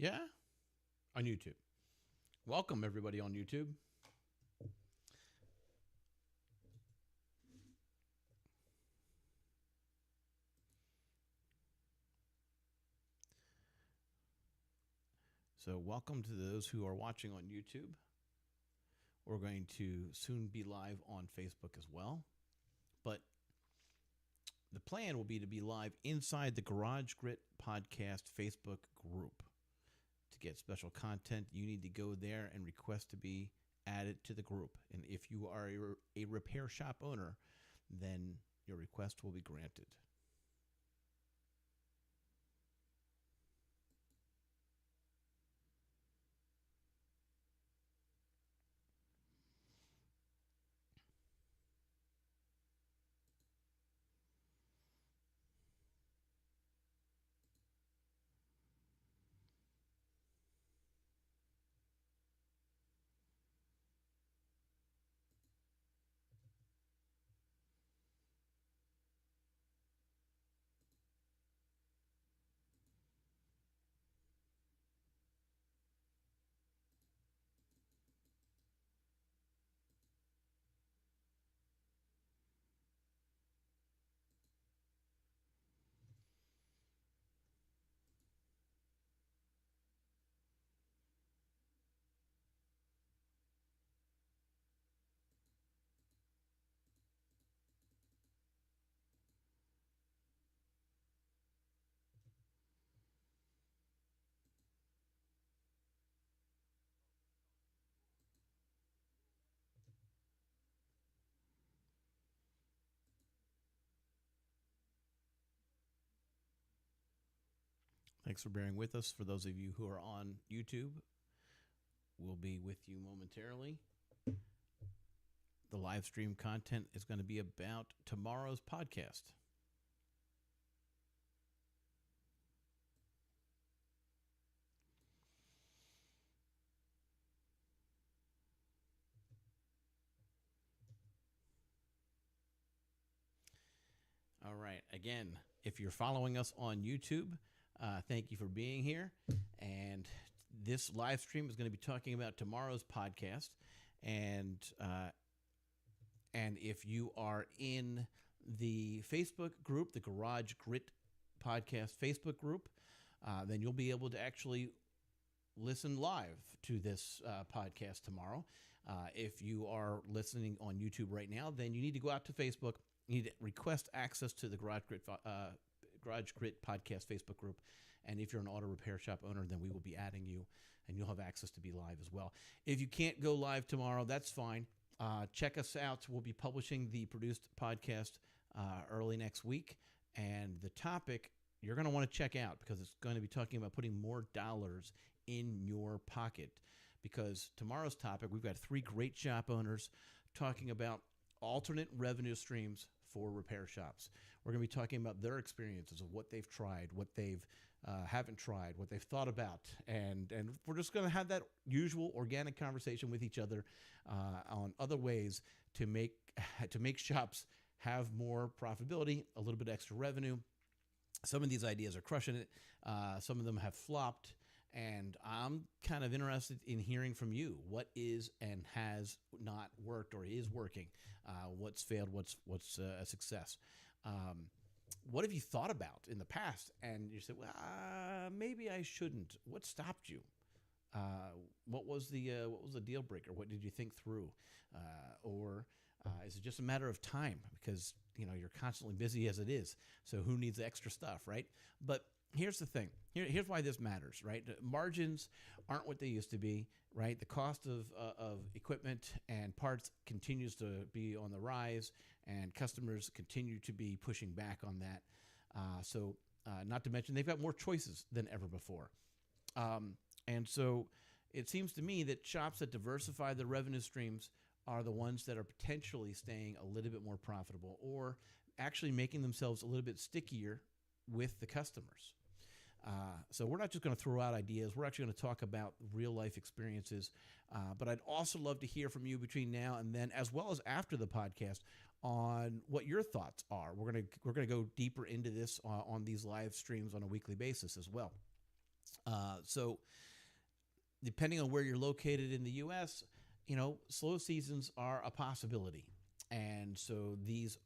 Yeah, on YouTube. Welcome, everybody on YouTube. So, welcome to those who are watching on YouTube. We're going to soon be live on Facebook as well. But the plan will be to be live inside the Garage Grit Podcast Facebook group. To get special content, you need to go there and request to be added to the group. And if you are a repair shop owner, then your request will be granted. Thanks for bearing with us. For those of you who are on YouTube, we'll be with you momentarily. The live stream content is going to be about tomorrow's podcast. All right. Again, if you're following us on YouTube, thank you for being here. And this live stream is going to be talking about tomorrow's podcast. And if you are in the Facebook group, the Garage Grit Podcast Facebook group, then you'll be able to actually listen live to this podcast tomorrow. If you are listening on YouTube right now, then you need to go out to Facebook. You need to request access to the Garage Grit Podcast Facebook group. And if you're an auto repair shop owner, then we will be adding you and you'll have access to be live as well. If you can't go live tomorrow, that's fine. Check us out. We'll be publishing the produced podcast early next week. And the topic you're going to want to check out because it's going to be talking about putting more dollars in your pocket. Because tomorrow's topic, we've got 3 great shop owners talking about alternate revenue streams for repair shops. We're going to be talking about their experiences of what they've tried, what they've haven't tried, what they've thought about, and we're just going to have that usual organic conversation with each other on other ways to make shops have more profitability, a little bit extra revenue. Some of these ideas are crushing it. Some of them have flopped. And I'm kind of interested in hearing from you. What is and has not worked or is working? What's failed? What's a success? What have you thought about in the past? And you said, well, maybe I shouldn't. What stopped you? What was the deal breaker? What did you think through? Or is it just a matter of time? Because you're constantly busy as it is. So who needs extra stuff, right? But here's the thing. Here's why this matters, right? Margins aren't what they used to be, right? The cost of equipment and parts continues to be on the rise, and customers continue to be pushing back on that. So not to mention, they've got more choices than ever before. And so it seems to me that shops that diversify their revenue streams are the ones that are potentially staying a little bit more profitable or actually making themselves a little bit stickier with the customers. So we're not just going to throw out ideas. We're actually going to talk about real life experiences. But I'd also love to hear from you between now and then, as well as after the podcast, on what your thoughts are. We're going to go deeper into this on these live streams on a weekly basis as well. So depending on where you're located in the U.S., slow seasons are a possibility. And so these